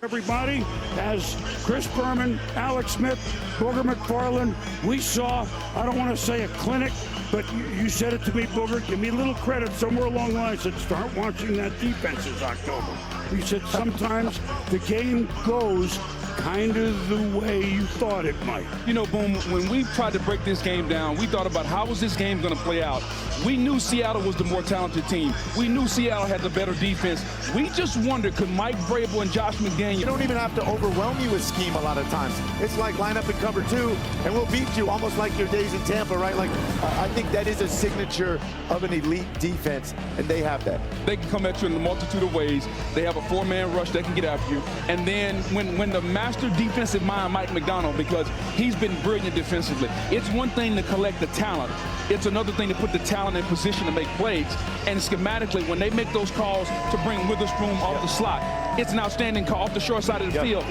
Everybody, as Chris Berman, Alex Smith, Booger McFarland, we saw, I don't want to say a clinic, but you said it to me, Booger, give me a little credit somewhere along the line. Said, start watching that defense this October. You said sometimes the game goes kind of the way you thought it might. You know, Boom, when we tried to break this game down, we thought about how was this game going to play out. We knew Seattle was the more talented team. We knew Seattle had the better defense. We just wondered, could Mike Vrabel and Josh McDaniels... You don't even have to overwhelm you with scheme a lot of times. It's like line up and cover two, and we'll beat you, almost like your days in Tampa, right? Like, I think that is a signature of an elite defense, and they have that. They can come at you in a multitude of ways. They have a four-man rush that can get after you. And then when the master defensive mind, Mike Macdonald, because he's been brilliant defensively. It's one thing to collect the talent. It's another thing to put the talent in position to make plays. And schematically, when they make those calls to bring Witherspoon off the slot, it's an outstanding call off the short side of the field.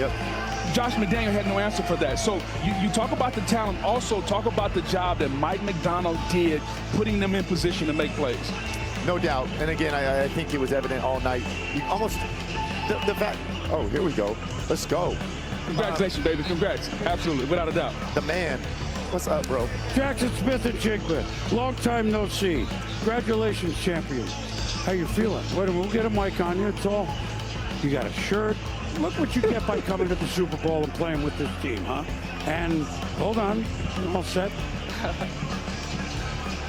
Josh McDaniel had no answer for that. So you talk about the talent, also talk about the job that Mike Macdonald did, putting them in position to make plays. No doubt. And again, I think it was evident all night. You almost, the fact, oh, here we go. Let's go. Congratulations, baby. Congrats. Absolutely, without a doubt. The man. What's up, bro? Jaxson Smith and Jigba, long time no see. Congratulations, champion. How you feeling? Wait, we'll get a mic on you. It's all. You got a shirt. Look what you get by coming to the Super Bowl and playing with this team, huh? And hold on, I'm all set.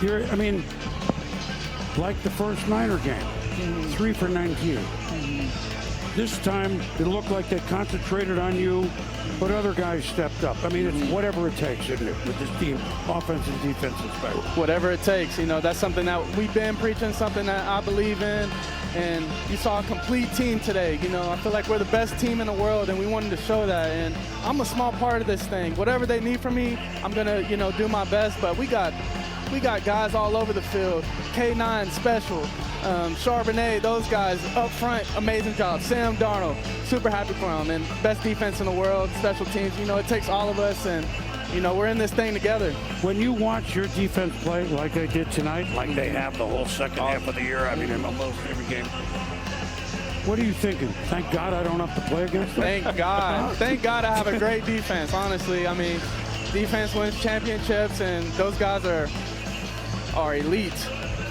I mean, like the first Niner game, 3 for 19. This time, it looked like they concentrated on you, but other guys stepped up. I mean, it's whatever it takes, isn't it, with this team, offense and defense especially. Whatever it takes, you know, that's something that we've been preaching, something that I believe in. And you saw a complete team today. You know, I feel like we're the best team in the world, and we wanted to show that. And I'm a small part of this thing. Whatever they need from me, I'm going to, you know, do my best. But we got guys all over the field. K9, special. Charbonnet, those guys up front, amazing job. Sam Darnold, super happy for him. And best defense in the world, special teams. You know, it takes all of us, and, you know, we're in this thing together. When you watch your defense play like they did tonight, like they have the whole second half of the year, I mean, in almost every game, what are you thinking? Thank God I don't have to play against them? Thank God. Thank God I have a great defense, honestly. I mean, defense wins championships, and those guys are elite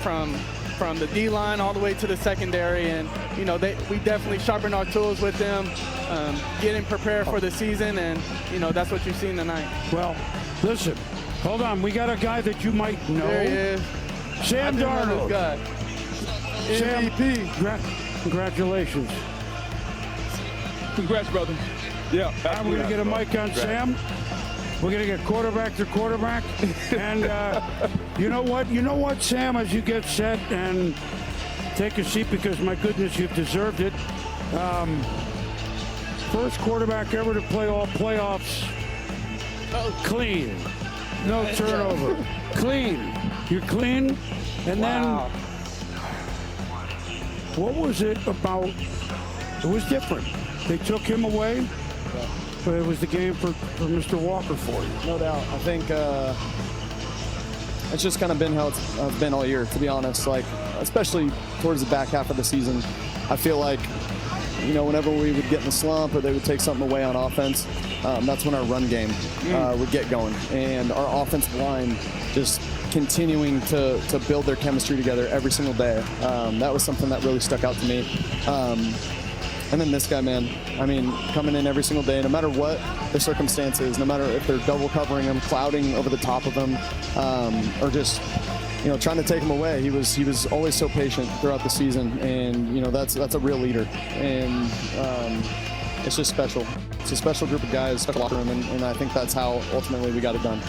from the D-line all the way to the secondary. And, you know, we definitely sharpen our tools with them, getting prepared for the season, and, you know, that's what you've seen tonight. Well, listen, hold on. We got a guy that you might know. There he is. Sam Darnold. MVP. Congratulations. Congrats, brother. Yeah, We're going to get a mic on Sam. We're going to get quarterback to quarterback. And you know what, Sam, as you get set and take a seat, because, my goodness, you've deserved it. First quarterback ever to play all playoffs clean. No turnover. Clean. You're clean. And then, what was it about? It was different. They took him away. But it was the game for Mr. Walker for you. No doubt. I think it's just kind of been how it's been all year, to be honest. Like, especially towards the back half of the season, I feel like, you know, whenever we would get in the slump or they would take something away on offense, that's when our run game would get going. And our offensive line just continuing to build their chemistry together every single day. That was something that really stuck out to me. And then this guy, man, I mean, coming in every single day, no matter what the circumstances, no matter if they're double covering him, clouding over the top of him, or just, you know, trying to take him away. He was always so patient throughout the season, and, you know, that's a real leader. And it's just special. It's a special group of guys, special locker room, and I think that's how ultimately we got it done.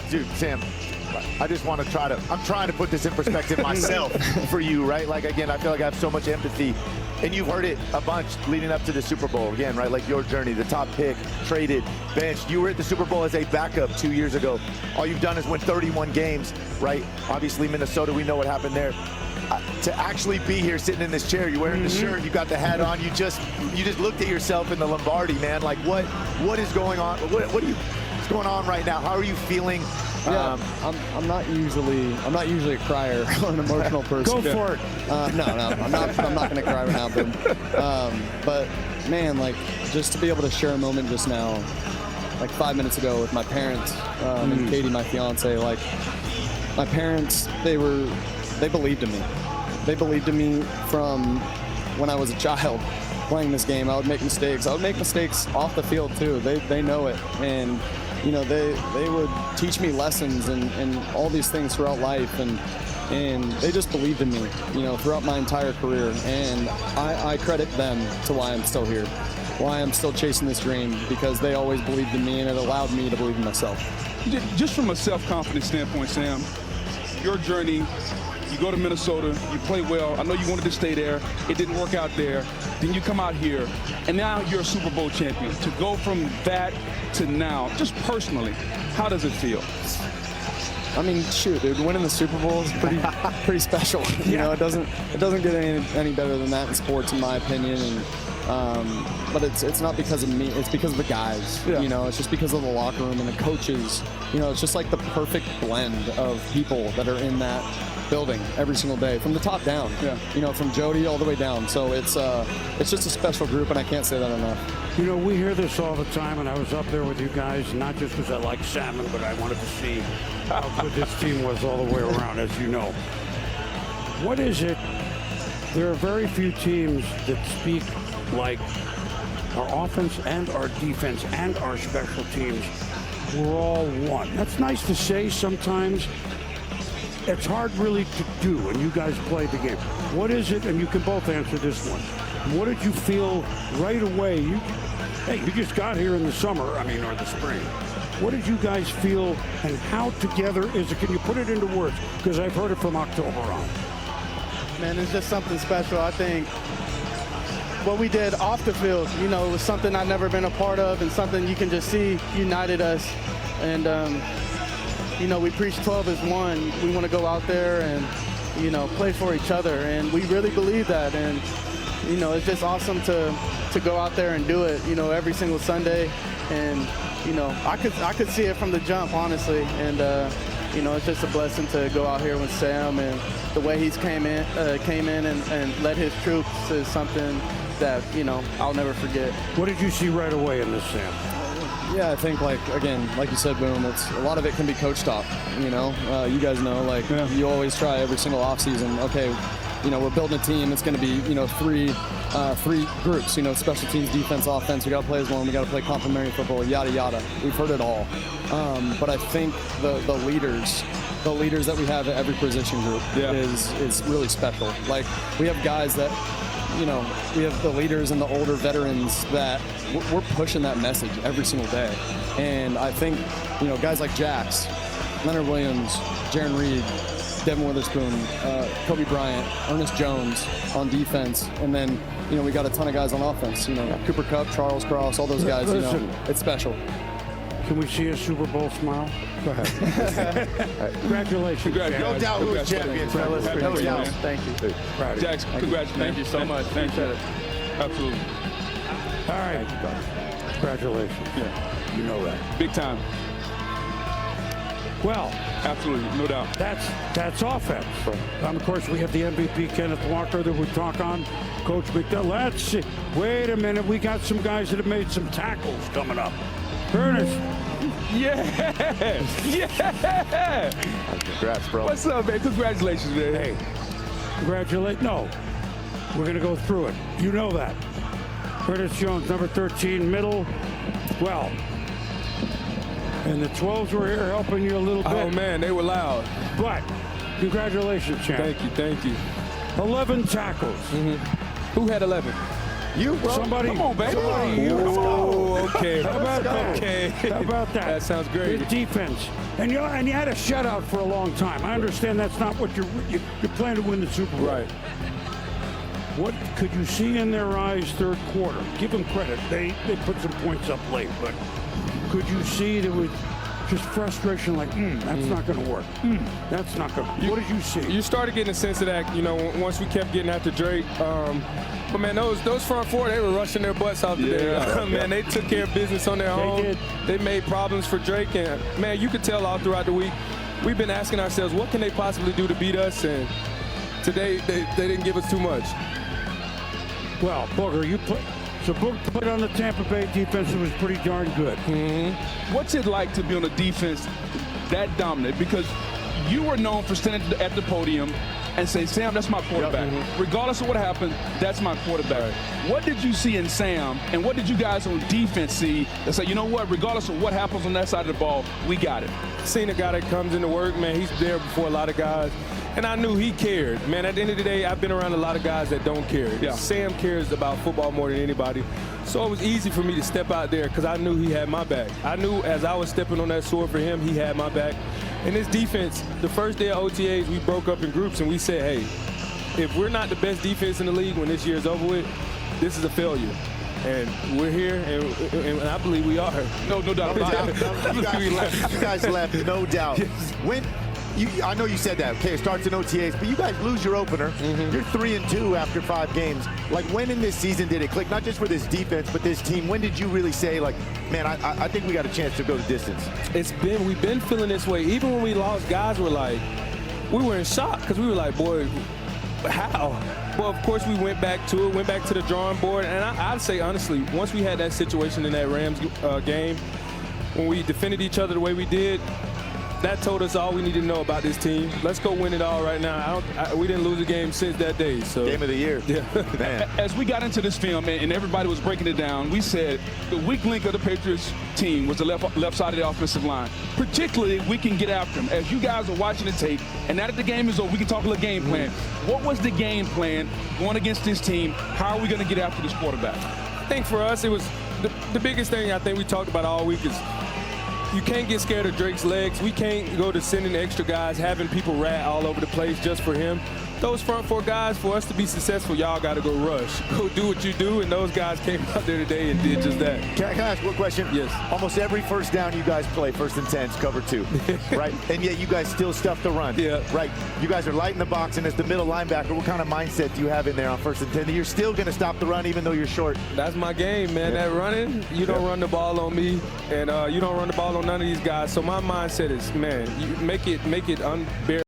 Dude, Sam, I just want to I'm trying to put this in perspective myself for you, right? Like, again, I feel like I have so much empathy. And you've heard it a bunch leading up to the Super Bowl, again, right? Like your journey, the top pick, traded, benched. You were at the Super Bowl as a backup 2 years ago. All you've done is win 31 games, right? Obviously, Minnesota, we know what happened there. To actually be here sitting in this chair, you're wearing the shirt, you got the hat on, you just looked at yourself in the Lombardi, man. Like, what is going on? What's going on right now? How are you feeling? Yeah, I'm not usually a crier or an emotional person. Go for it. No, I'm not going to cry right now, but man, like, just to be able to share a moment just now, like 5 minutes ago with my parents and Katie, my fiance, like, my parents, they believed in me. They believed in me from when I was a child playing this game. I would make mistakes. I would make mistakes off the field too. They know it. And, you know, they would teach me lessons and all these things throughout life. And they just believed in me, you know, throughout my entire career. And I credit them to why I'm still here, why I'm still chasing this dream, because they always believed in me and it allowed me to believe in myself. Just from a self-confidence standpoint, Sam, your journey, you go to Minnesota, you play well. I know you wanted to stay there. It didn't work out there. Then you come out here, and now you're a Super Bowl champion. To go from that to now, just personally, how does it feel? I mean, shoot, dude, winning the Super Bowl is pretty special. You know, it doesn't get any better than that in sports, in my opinion. And but it's not because of me. It's because of the guys. Yeah. You know, it's just because of the locker room and the coaches. You know, it's just like the perfect blend of people that are in that building every single day, from the top down. Yeah. You know, from Jody all the way down. So it's just a special group, and I can't say that enough. You know, we hear this all the time, and I was up there with you guys, not just because I like salmon, but I wanted to see how good this team was all the way around, as you know. What is it? There are very few teams that speak like our offense and our defense and our special teams. We're all one. That's nice to say sometimes. It's hard really to do when you guys play the game. What is it, and you can both answer this one, what did you feel right away? You just got here in the summer, or the spring. What did you guys feel, and how together is it? Can you put it into words? Because I've heard it from October on. Man, it's just something special. I think what we did off the field, you know, it was something I've never been a part of, and something you can just see united us. And, you know, we preach 12 as one. We want to go out there and, you know, play for each other. And we really believe that. And, you know, it's just awesome to go out there and do it, you know, every single Sunday. And, you know, I could see it from the jump, honestly. And, you know, it's just a blessing to go out here with Sam, and the way he's came in and led his troops is something that, you know, I'll never forget. What did you see right away in this, Sam? Yeah, I think, like you said, Boom, it's a lot of it can be coach talk, you know. You guys know, like, you always try every single offseason, okay, you know, we're building a team. It's going to be, you know, three groups, you know, special teams, defense, offense. We got to play as one. We got to play complementary football, yada, yada. We've heard it all. But I think the leaders that we have at every position group is really special. Like, we have guys that, you know, we have the leaders and the older veterans that we're pushing that message every single day. And I think, you know, guys like Jax, Leonard Williams, Jaron Reed, Devin Witherspoon, Kobe Bryant, Ernest Jones on defense, and then, you know, we got a ton of guys on offense. You know, Cooper Kupp, Charles Cross, all those guys. You know, it's special. Can we see a Super Bowl smile? Go ahead. Congratulations. No doubt who's champions. Thank you. Jax, congratulations. Thank you so much. Appreciate it. Absolutely. All right. Congratulations. Yeah. You know that. Big time. Well, absolutely, no doubt. That's offense. Of course, we have the MVP, Kenneth Walker, that we talk on. Coach McDowell. Let's see. Wait a minute. We got some guys that have made some tackles coming up. Ernest. Yeah. Congrats, bro. What's up, man? Congratulations, man. Hey, congratulate. No, we're going to go through it. You know that. Ernest Jones, number 13, middle. Well, and the 12s were here helping you a little bit. Oh, man, they were loud. But congratulations, champ. Thank you. 11 tackles. Mm-hmm. Who had 11? You, bro. Somebody. Come on, baby. You. Oh, okay. How about that? Okay. How about that? That sounds great. Good defense. And you had a shutout for a long time. I understand that's not what you're planning to win the Super Bowl. Right. What could you see in their eyes third quarter? Give them credit. They put some points up late, but could you see there was just frustration, like, that's not going to work. That's not going to. What did you see? You started getting a sense of that, you know, once we kept getting after Drake. But, man, those front four, they were rushing their butts out there. Man, they took care of business on their own. Did. They made problems for Drake. And, man, you could tell all throughout the week, we've been asking ourselves, what can they possibly do to beat us? And today, they didn't give us too much. Well, Booger, So Booker played on the Tampa Bay defense. It was pretty darn good. What's it like to be on a defense that dominant? Because you were known for standing at the podium and say, Sam, that's my quarterback. Regardless of what happened, that's my quarterback. What did you see in Sam, and what did you guys on defense see that say, you know what, regardless of what happens on that side of the ball, we got it? Seeing a guy that comes into work, man, he's there before a lot of guys. And I knew he cared. Man, at the end of the day, I've been around a lot of guys that don't care. Yeah. Sam cares about football more than anybody. So it was easy for me to step out there because I knew he had my back. I knew as I was stepping on that sword for him, he had my back. And this defense, the first day of OTAs, we broke up in groups and we said, hey, if we're not the best defense in the league when this year is over with, this is a failure. And we're here, and I believe we are. No doubt about it. You guys left, no doubt. When I know you said that. Okay, it starts in OTAs, but you guys lose your opener. You're 3-2 after 5 games. Like, when in this season did it click? Not just for this defense, but this team. When did you really say, like, man, I think we got a chance to go the distance? We've been feeling this way. Even when we lost, guys were like, we were in shock because we were like, boy, how? Well, of course, we went back to it, went back to the drawing board. And I'd say, honestly, once we had that situation in that Rams game, when we defended each other the way we did, that told us all we need to know about this team. Let's go win it all right now. We didn't lose a game since that day. So game of the year. Yeah. Man. As we got into this film and everybody was breaking it down, we said the weak link of the Patriots team was the left side of the offensive line. Particularly, we can get after them. As you guys are watching the tape, and now that the game is over, we can talk a little game plan. What was the game plan going against this team? How are we going to get after this quarterback? I think for us, it was the biggest thing I think we talked about all week is you can't get scared of Drake's legs. We can't go to sending extra guys, having people rat all over the place just for him. Those front 4 guys, for us to be successful, y'all got to go rush. Go do what you do, and those guys came out there today and did just that. Can I ask one question? Yes. Almost every first down you guys play, 1st and 10s, cover 2, right? And yet you guys still stuff the run. Yeah. Right. You guys are light in the box, and as the middle linebacker, what kind of mindset do you have in there on 1st and 10 that you're still going to stop the run even though you're short? That's my game, man. That running, you don't run the ball on me, and you don't run the ball on none of these guys. So my mindset is, man, you make it unbearable.